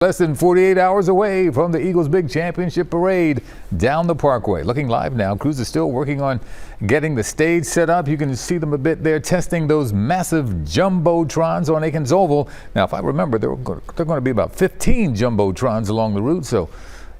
Less than 48 hours away from the Eagles' big championship parade down the Parkway. Looking live now, crews are still working on getting the stage set up. You can see them a bit there testing those massive jumbotrons on Aikens Oval. Now, if I remember, there are going to be about 15 jumbotrons along the route, so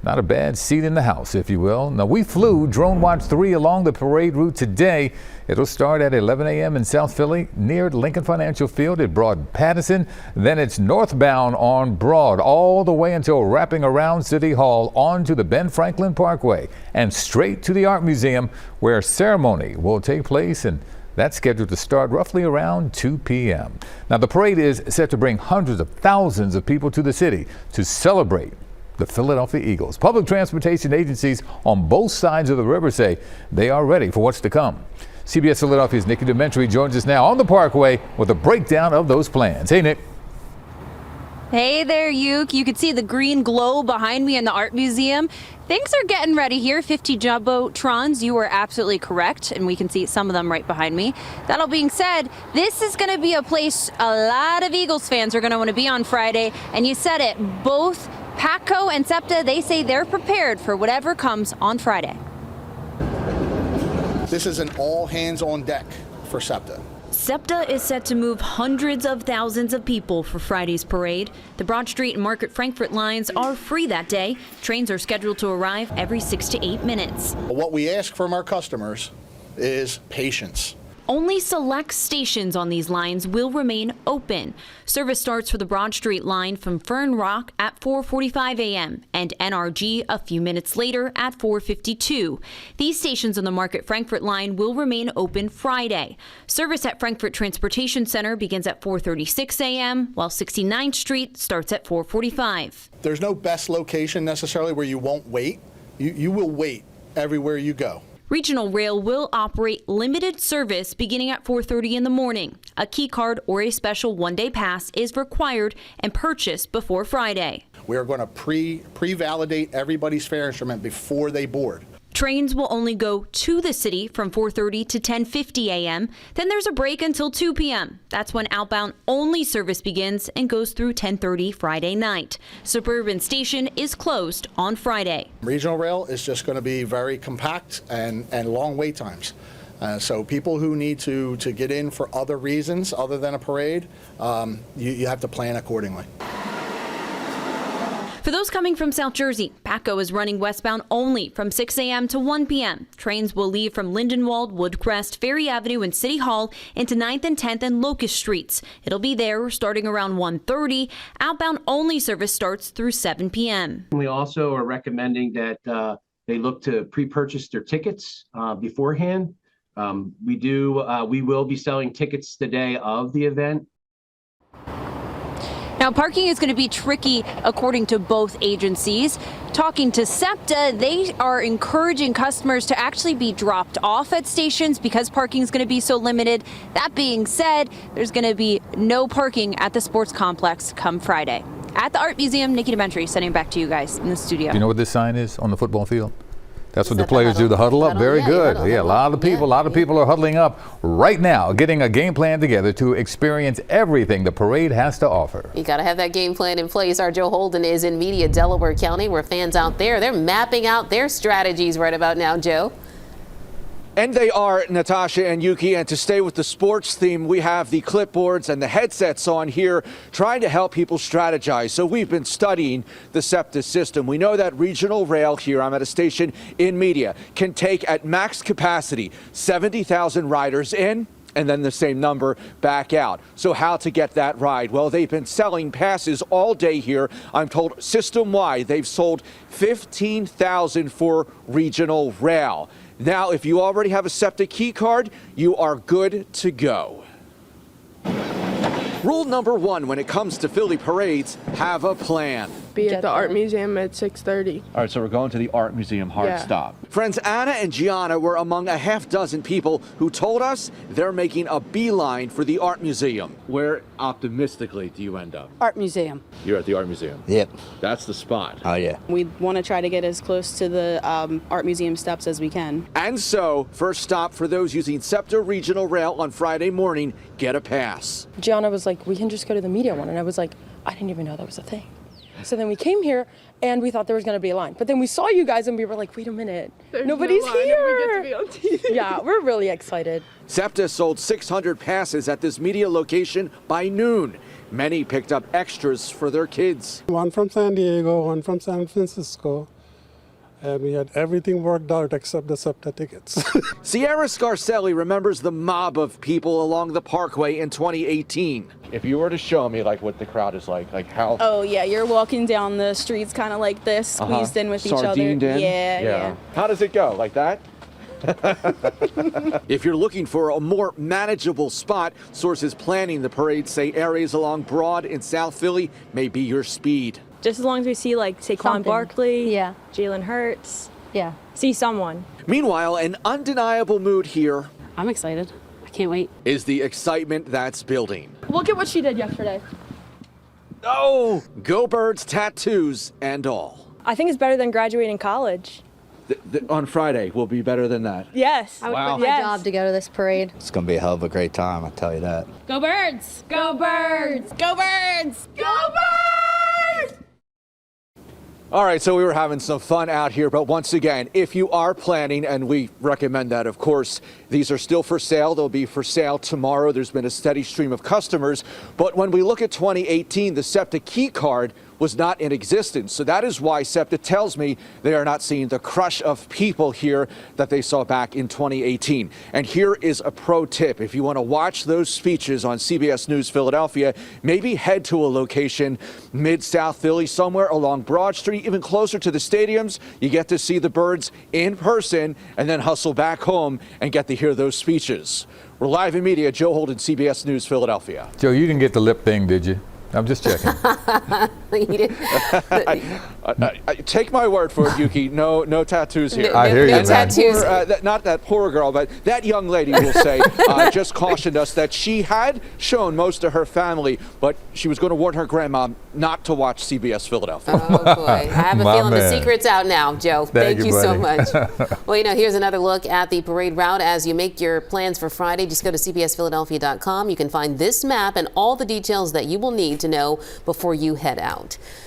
not a bad seat in the house, if you will. Now, we flew Drone Watch 3 along the parade route today. It'll start at 11 a.m. in South Philly near Lincoln Financial Field at Broad-Pattison. Then it's northbound on Broad all the way until wrapping around City Hall onto the Ben Franklin Parkway and straight to the Art Museum, where ceremony will take place, and that's scheduled to start roughly around 2 p.m. Now, the parade is set to bring hundreds of thousands of people to the city to celebrate the Philadelphia Eagles. Public transportation agencies on both sides of the river say they are ready for what's to come. CBS Philadelphia's Nikki Dementri joins us now on the Parkway with a breakdown of those plans. Hey, Nick. Hey there, Yuke. You can see the green glow behind me in the Art Museum. Things are getting ready here. 50 jumbotrons. You were absolutely correct, and we can see some of them right behind me. That all being said, this is going to be a place a lot of Eagles fans are going to want to be on Friday, and you said it, both PATCO and SEPTA, they say they're prepared for whatever comes on Friday. This is an all hands on deck for SEPTA. SEPTA is set to move hundreds of thousands of people for Friday's parade. The Broad Street and Market Frankfurt lines are free that day. Trains are scheduled to arrive every 6 to 8 minutes. What we ask from our customers is patience. Only select stations on these lines will remain open. Service starts for the Broad Street line from Fern Rock at 4:45 a.m. and NRG a few minutes later at 4:52. These stations on the Market Frankfurt line will remain open Friday. Service at Frankfurt Transportation Center begins at 4:36 a.m., while 69th Street starts at 4:45. There's no best location necessarily where you won't wait. You will wait everywhere you go. Regional Rail will operate limited service beginning at 4:30 in the morning. A key card or a special one-day pass is required and purchased before Friday. We are going to pre-validate everybody's fare instrument before they board. Trains will only go to the city from 4:30 to 10:50 a.m. Then there's a break until 2 p.m. That's when outbound only service begins and goes through 10:30 Friday night. Suburban Station is closed on Friday. Regional Rail is just going to be very compact and long wait times. So people who need to get in for other reasons other than a parade, you have to plan accordingly. For those coming from South Jersey, PATCO is running westbound only from 6 a.m. to 1 p.m. Trains will leave from Lindenwold, Woodcrest, Ferry Avenue, and City Hall into 9th and 10th and Locust Streets. It'll be there starting around 1:30. Outbound only service starts through 7 p.m. We also are recommending that they look to pre-purchase their tickets beforehand. We will be selling tickets the day of the event. Now, parking is going to be tricky, according to both agencies. Talking to SEPTA, they are encouraging customers to actually be dropped off at stations because parking is going to be so limited. That being said, there's going to be no parking at the sports complex come Friday. At the Art Museum, Nikki Dementri, sending back to you guys in the studio. Do you know what this sign is on the football field? That's what the players do, the huddle up. Very good. Yeah, a lot of people are huddling up right now, getting a game plan together to experience everything the parade has to offer. You got to have that game plan in place. Our Joe Holden is in Media, Delaware County, where fans out there, they're mapping out their strategies right about now, Joe. And they are, Natasha and Yuki, and to stay with the sports theme, we have the clipboards and the headsets on here trying to help people strategize. So we've been studying the SEPTA system. We know that regional rail here, I'm at a station in Media, can take at max capacity 70,000 riders in and then the same number back out. So how to get that ride? Well, they've been selling passes all day here. I'm told system-wide they've sold 15,000 for regional rail. Now, if you already have a SEPTA key card, you are good to go. Rule number one when it comes to Philly parades, have a plan. Be at the Art Museum at 6:30. All right, so we're going to the Art Museum, hard stop. Friends Anna and Gianna were among a half dozen people who told us they're making a beeline for the Art Museum. Where optimistically do you end up? Art Museum. You're at the Art Museum? Yep. That's the spot. Oh, yeah. We want to try to get as close to the Art Museum steps as we can. And so, first stop for those using SEPTA Regional Rail on Friday morning, get a pass. Gianna was like, we can just go to the media one. And I was like, I didn't even know that was a thing. So then we came here and we thought there was going to be a line. But then we saw you guys and we were like, wait a minute, nobody's here. We get to be on TV. Yeah, we're really excited. SEPTA sold 600 passes at this media location by noon. Many picked up extras for their kids. One from San Diego, one from San Francisco. And we had everything worked out except the SEPTA tickets. Sierra Scarcelli remembers the mob of people along the Parkway in 2018. If you were to show me like what the crowd is like how... Oh yeah, you're walking down the streets kind of like this, squeezed in with each other. Sardined in? Yeah. How does it go? Like that? If you're looking for a more manageable spot, sources planning the parade say areas along Broad in South Philly may be your speed. Just as long as we see like Saquon Barkley, Jalen Hurts, see someone. Meanwhile, an undeniable mood here I'm excited. I can't wait. is the excitement that's building. Look at what she did yesterday. Oh, Go Birds tattoos and all. I think it's better than graduating college. On Friday will be better than that. Yes. I would Wow. quit my job to go to this parade. It's going to be a hell of a great time, I tell you that. Go Birds! Go Birds! Go Birds! Go Birds! All right, so we were having some fun out here, but once again, if you are planning, and we recommend that, of course, these are still for sale. They'll be for sale tomorrow. There's been a steady stream of customers. But when we look at 2018, the SEPTA key card was not in existence. So that is why SEPTA tells me they are not seeing the crush of people here that they saw back in 2018. And here is a pro tip. If you want to watch those speeches on CBS News Philadelphia, maybe head to a location mid-South Philly, somewhere along Broad Street, even closer to the stadiums. You get to see the birds in person and then hustle back home and get to hear those speeches. We're live in media. Joe Holden, CBS News Philadelphia. Joe, you didn't get the lip thing, did you? I'm just checking. Take my word for it, Yuki. No tattoos here. I hear you, man. tattoos. Not that poor girl, but that young lady, will say, just cautioned us that she had shown most of her family, but she was going to warn her grandma not to watch CBS Philadelphia. Oh, boy. I have a My feeling the man. secret's out now, Joe. Thank you so much. Well, here's another look at the parade route. As you make your plans for Friday, just go to cbsphiladelphia.com. You can find this map and all the details that you will need to know before you head out.